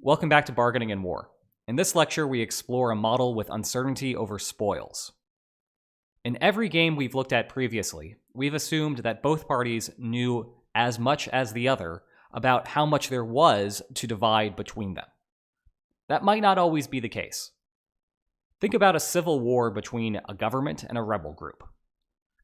Welcome back to Bargaining in War. In this lecture, we explore a model with uncertainty over spoils. In every game we've looked at previously, we've assumed that both parties knew as much as the other about how much there was to divide between them. That might not always be the case. Think about a civil war between a government and a rebel group.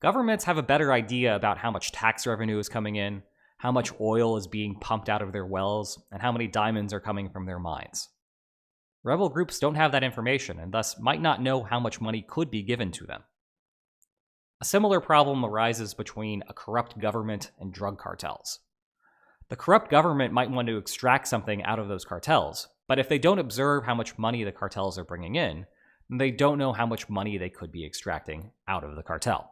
Governments have a better idea about how much tax revenue is coming in, how much oil is being pumped out of their wells, and how many diamonds are coming from their mines. Rebel groups don't have that information and thus might not know how much money could be given to them. A similar problem arises between a corrupt government and drug cartels. The corrupt government might want to extract something out of those cartels, but if they don't observe how much money the cartels are bringing in, then they don't know how much money they could be extracting out of the cartel.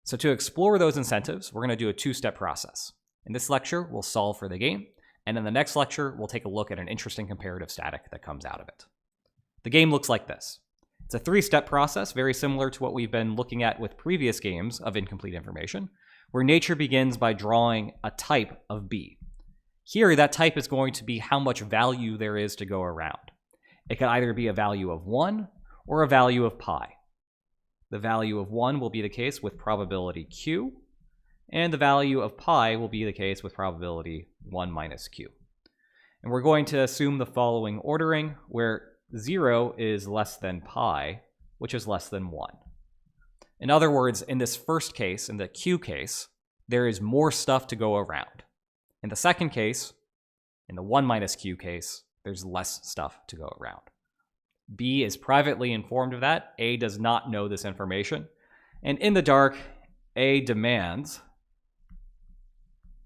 So to explore those incentives, we're going to do a two-step process. In this lecture, we'll solve for the game, and in the next lecture, we'll take a look at an interesting comparative static that comes out of it. The game looks like this. It's a three-step process, very similar to what we've been looking at with previous games of incomplete information, where nature begins by drawing a type of B. Here, that type is going to be how much value there is to go around. It can either be a value of 1 or a value of pi. The value of 1 will be the case with probability q, and the value of pi will be the case with probability 1 minus q. And we're going to assume the following ordering, where 0 is less than pi, which is less than 1. In other words, in this first case, in the q case, there is more stuff to go around. In the second case, in the 1 minus q case, there's less stuff to go around. B is privately informed of that. A does not know this information. And in the dark, A demands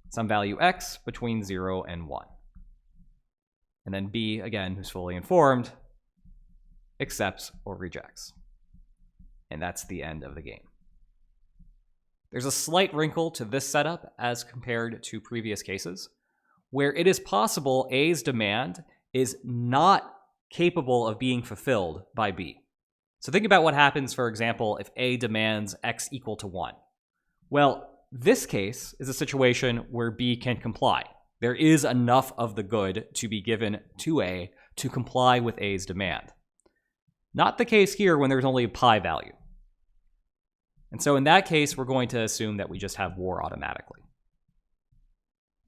some value x between 0 and 1. And then B, again, who's fully informed, accepts or rejects. And that's the end of the game. There's a slight wrinkle to this setup as compared to previous cases, where it is possible A's demand is not capable of being fulfilled by B. So think about what happens, for example, if A demands x equal to 1. Well, this case is a situation where B can comply. There is enough of the good to be given to A to comply with A's demand. Not the case here when there's only a pi value. And so in that case, we're going to assume that we just have war automatically.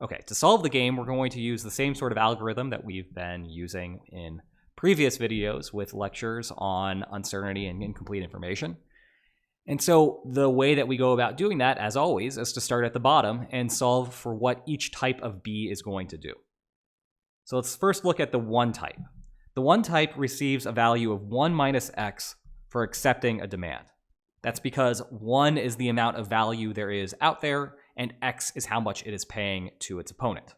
Okay, to solve the game, we're going to use the same sort of algorithm that we've been using in previous videos with lectures on uncertainty and incomplete information. And so the way that we go about doing that, as always, is to start at the bottom and solve for what each type of B is going to do. So let's first look at the 1 type. The 1 type receives a value of 1 minus x for accepting a demand. That's because 1 is the amount of value there is out there, and x is how much it is paying to its opponent.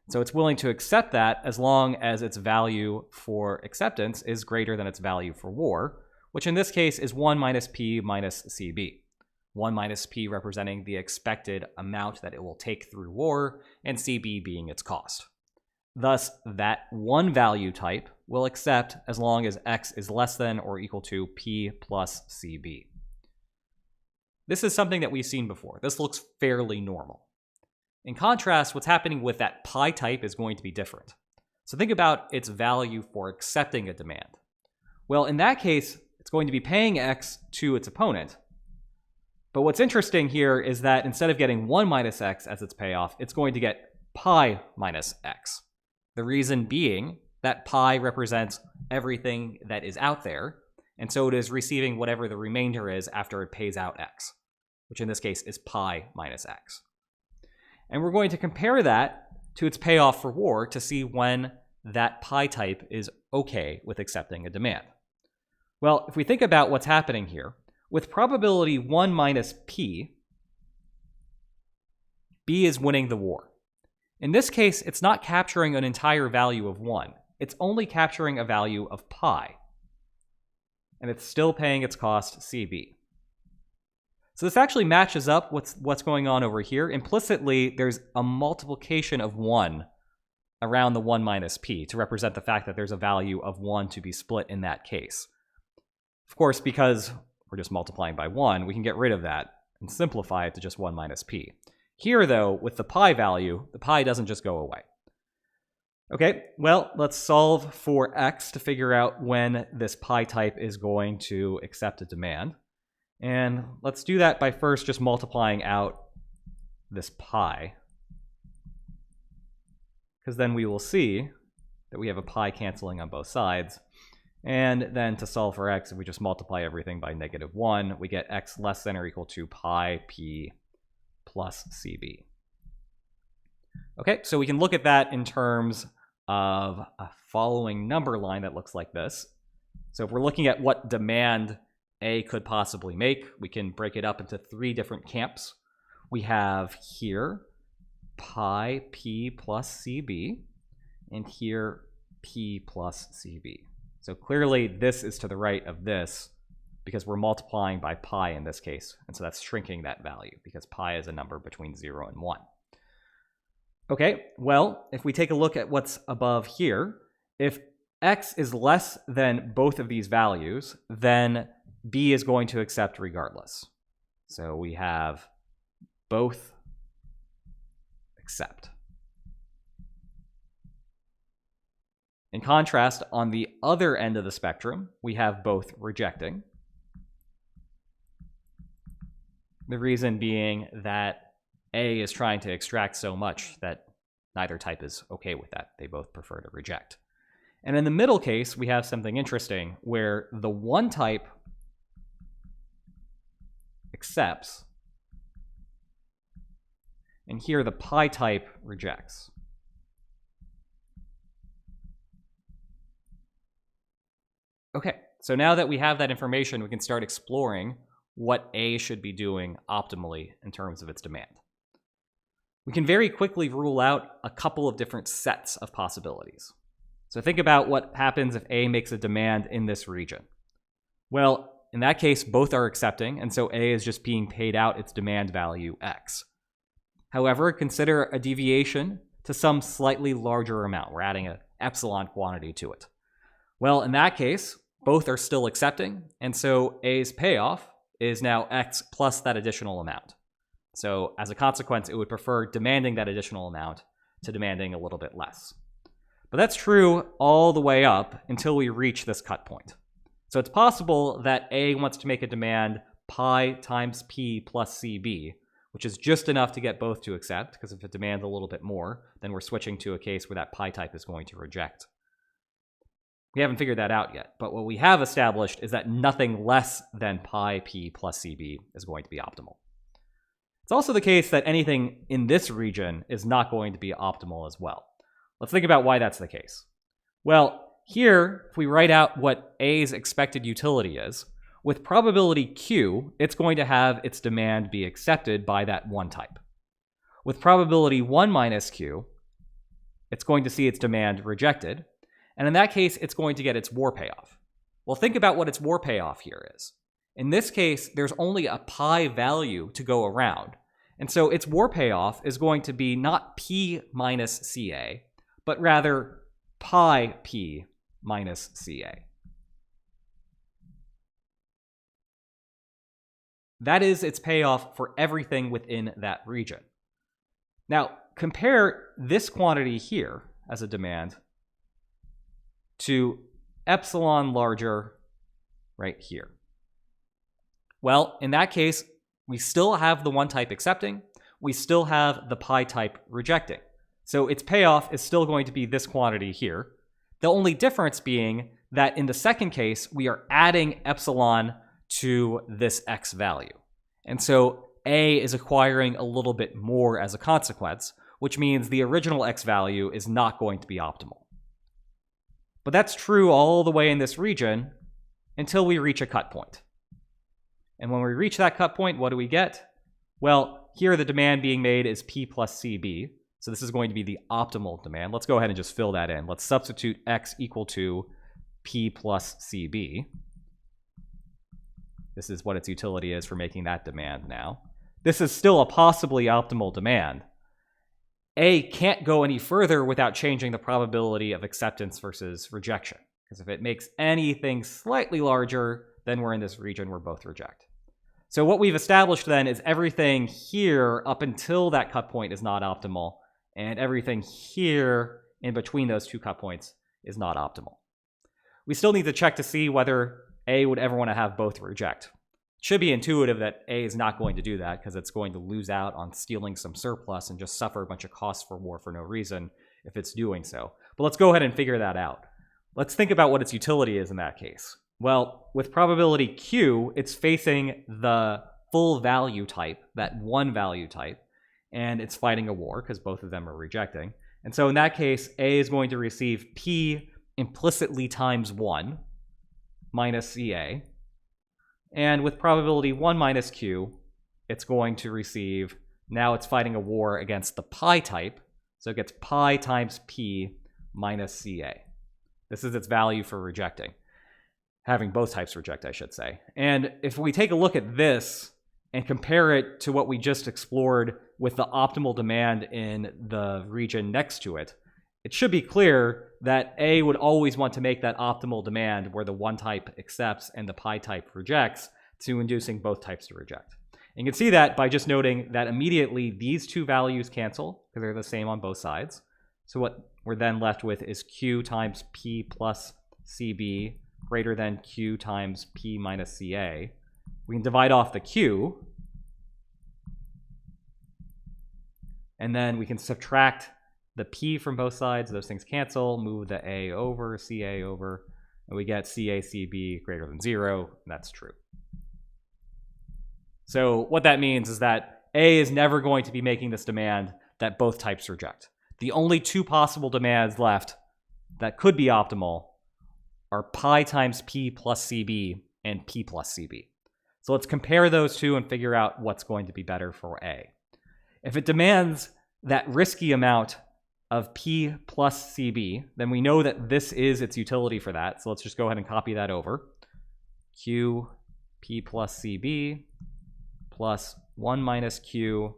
So it's willing to accept that as long as its value for acceptance is greater than its value for war, which in this case is 1 minus p minus cb. 1 minus p representing the expected amount that it will take through war, and cb being its cost. Thus, that 1 value type will accept as long as x is less than or equal to p plus cb. This is something that we've seen before. This looks fairly normal. In contrast, what's happening with that pi type is going to be different. So think about its value for accepting a demand. Well, in that case, it's going to be paying x to its opponent. But what's interesting here is that instead of getting 1 minus x as its payoff, it's going to get pi minus x. The reason being that pi represents everything that is out there, and so it is receiving whatever the remainder is after it pays out x, which in this case is pi minus x. And we're going to compare that to its payoff for war to see when that pi type is okay with accepting a demand. Well, if we think about what's happening here, with probability 1 minus p, B is winning the war. In this case, it's not capturing an entire value of 1. It's only capturing a value of pi. And it's still paying its cost CB. So this actually matches up with what's going on over here. Implicitly, there's a multiplication of 1 around the 1 minus p to represent the fact that there's a value of 1 to be split in that case. Of course, because we're just multiplying by 1, we can get rid of that and simplify it to just 1 minus p. Here, though, with the pi value, the pi doesn't just go away. Okay, well, let's solve for x to figure out when this pi type is going to accept a demand. And let's do that by first just multiplying out this pi, because then we will see that we have a pi canceling on both sides. And then to solve for x, if we just multiply everything by -1, we get x less than or equal to pi p plus cb. Okay, so we can look at that in terms of a following number line that looks like this. So if we're looking at what demand A could possibly make, we can break it up into 3 different camps. We have here pi p plus cb, and here p plus cb. So clearly this is to the right of this because we're multiplying by pi in this case, and so that's shrinking that value because pi is a number between 0 and 1. Okay, well, if we take a look at what's above here, if x is less than both of these values, then b is going to accept regardless. So we have both accept. In contrast, on the other end of the spectrum, we have both rejecting. The reason being that A is trying to extract so much that neither type is okay with that. They both prefer to reject. And in the middle case, we have something interesting where the one type accepts, and here the pi type rejects. Okay, so now that we have that information, we can start exploring what A should be doing optimally in terms of its demand. We can very quickly rule out a couple of different sets of possibilities. So think about what happens if A makes a demand in this region. Well, in that case, both are accepting, and so A is just being paid out its demand value, X. However, consider a deviation to some slightly larger amount. We're adding an epsilon quantity to it. Well, in that case, both are still accepting, and so A's payoff is now X plus that additional amount. So as a consequence, it would prefer demanding that additional amount to demanding a little bit less. But that's true all the way up until we reach this cut point. So it's possible that A wants to make a demand pi times p plus cb, which is just enough to get both to accept, because if it demands a little bit more, then we're switching to a case where that pi type is going to reject. We haven't figured that out yet, but what we have established is that nothing less than pi p plus cb is going to be optimal. It's also the case that anything in this region is not going to be optimal as well. Let's think about why that's the case. Well, here, if we write out what A's expected utility is, with probability Q, it's going to have its demand be accepted by that one type. With probability 1 minus Q, it's going to see its demand rejected, and in that case, it's going to get its war payoff. Well, think about what its war payoff here is. In this case, there's only a pi value to go around, and so its war payoff is going to be not P minus CA, but rather pi P minus CA. That is its payoff for everything within that region. Now, compare this quantity here as a demand to epsilon larger right here. Well, in that case, we still have the one type accepting, we still have the pi type rejecting. So its payoff is still going to be this quantity here. The only difference being that in the second case, we are adding epsilon to this x value. And so A is acquiring a little bit more as a consequence, which means the original x value is not going to be optimal. But that's true all the way in this region until we reach a cut point. And when we reach that cut point, what do we get? Well, here the demand being made is P plus CB. So this is going to be the optimal demand. Let's go ahead and just fill that in. Let's substitute X equal to P plus CB. This is what its utility is for making that demand now. This is still a possibly optimal demand. A can't go any further without changing the probability of acceptance versus rejection. Because if it makes anything slightly larger, then we're in this region where both reject. So what we've established then is everything here up until that cut point is not optimal, and everything here in between those two cut points is not optimal. We still need to check to see whether A would ever want to have both reject. It should be intuitive that A is not going to do that because it's going to lose out on stealing some surplus and just suffer a bunch of costs for war for no reason if it's doing so. But let's go ahead and figure that out. Let's think about what its utility is in that case. Well, with probability Q, it's facing the full value type, that one value type, and it's fighting a war because both of them are rejecting. And so in that case, A is going to receive P implicitly times 1 minus CA. And with probability 1 minus Q, it's going to receive, now it's fighting a war against the pi type, so it gets pi times P minus CA. This is its value for rejecting. Having both types reject, I should say. And if we take a look at this and compare it to what we just explored with the optimal demand in the region next to it, it should be clear that A would always want to make that optimal demand where the one type accepts and the pi type rejects to inducing both types to reject. And you can see that by just noting that immediately these two values cancel because they're the same on both sides. So what we're then left with is Q times P plus CB greater than Q times P minus CA. We can divide off the Q, and then we can subtract the P from both sides. Those things cancel, move the A over, CA over, and we get CACB greater than 0, and that's true. So what that means is that A is never going to be making this demand that both types reject. The only two possible demands left that could be optimal are pi times P plus CB and P plus CB. So let's compare those two and figure out what's going to be better for A. If it demands that risky amount of P plus CB, then we know that this is its utility for that. So let's just go ahead and copy that over. Q P plus CB plus 1 minus Q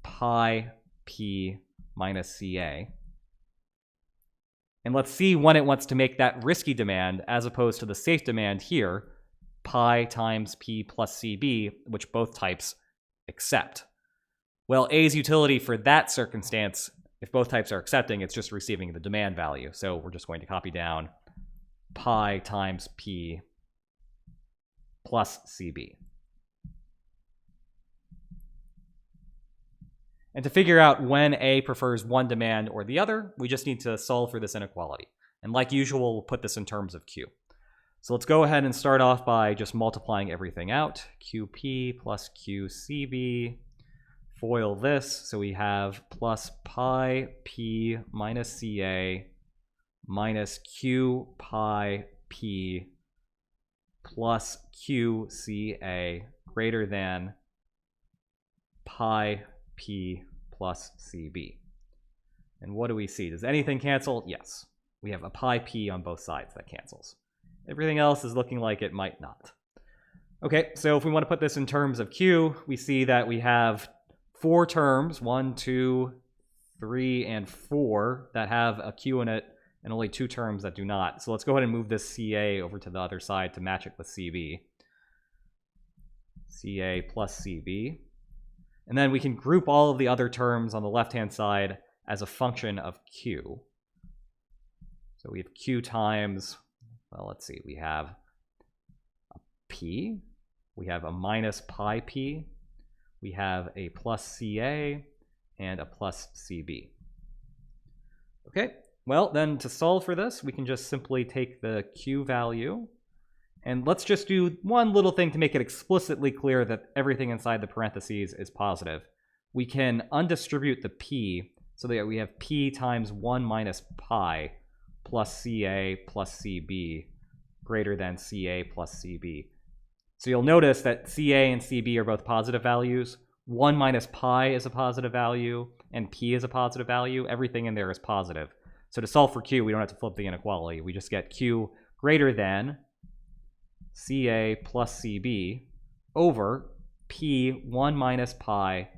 pi P minus CA. And let's see when it wants to make that risky demand as opposed to the safe demand here, pi times P plus CB, which both types accept. Well, A's utility for that circumstance, if both types are accepting, it's just receiving the demand value. So we're just going to copy down pi times P plus CB. And to figure out when A prefers one demand or the other, we just need to solve for this inequality. And like usual, we'll put this in terms of Q. So let's go ahead and start off by just multiplying everything out. QP plus QCB. Foil this, so we have plus pi P minus CA minus Q pi P plus QCA greater than pi P plus CB. And what do we see? Does anything cancel? Yes. We have a pi P on both sides that cancels. Everything else is looking like it might not. Okay, so if we want to put this in terms of Q, we see that we have 4 terms, 1, 2, 3, and 4 that have a Q in it, and only 2 terms that do not. So let's go ahead and move this CA over to the other side to match it with CB. CA plus CB. And then we can group all of the other terms on the left-hand side as a function of Q. So we have Q times, well, let's see, we have a P, we have a minus pi P, we have a plus CA, and a plus CB. Okay, well, then to solve for this, we can just simply take the Q value, and let's just do one little thing to make it explicitly clear that everything inside the parentheses is positive. We can undistribute the P so that we have P times 1 minus pi plus CA plus CB greater than CA plus CB. So you'll notice that CA and CB are both positive values. 1 minus pi is a positive value, and P is a positive value. Everything in there is positive. So to solve for Q, we don't have to flip the inequality. We just get Q greater than CA plus CB over P 1 minus pi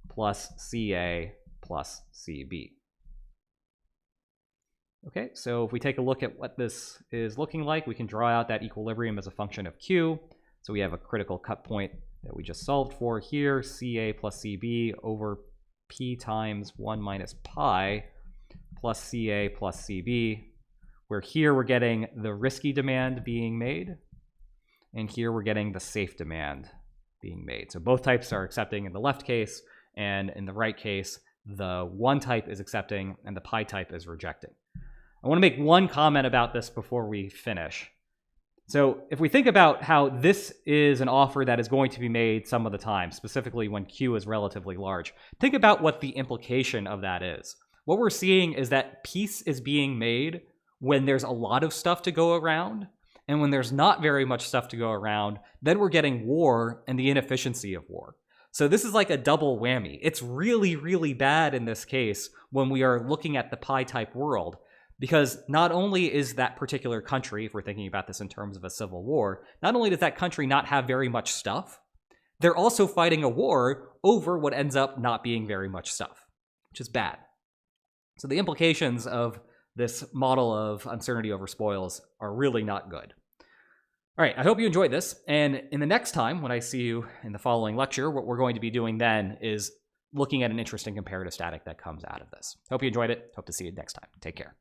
plus CA plus CB. Okay, so if we take a look at what this is looking like, we can draw out that equilibrium as a function of Q. So we have a critical cut point that we just solved for here, CA plus CB over P times 1 minus pi plus CA plus CB, where here we're getting the risky demand being made, and here we're getting the safe demand being made. So both types are accepting in the left case, and in the right case, the one type is accepting and the pi type is rejecting. I want to make one comment about this before we finish. So if we think about how this is an offer that is going to be made some of the time, specifically when Q is relatively large, think about what the implication of that is. What we're seeing is that peace is being made when there's a lot of stuff to go around, and when there's not very much stuff to go around, then we're getting war and the inefficiency of war. So this is like a double whammy. It's really, really bad in this case when we are looking at the pi type world, because not only is that particular country, if we're thinking about this in terms of a civil war, not only does that country not have very much stuff, they're also fighting a war over what ends up not being very much stuff, which is bad. So the implications of this model of uncertainty over spoils are really not good. All right, I hope you enjoyed this. And in the next time, when I see you in the following lecture, what we're going to be doing then is looking at an interesting comparative static that comes out of this. Hope you enjoyed it. Hope to see you next time. Take care.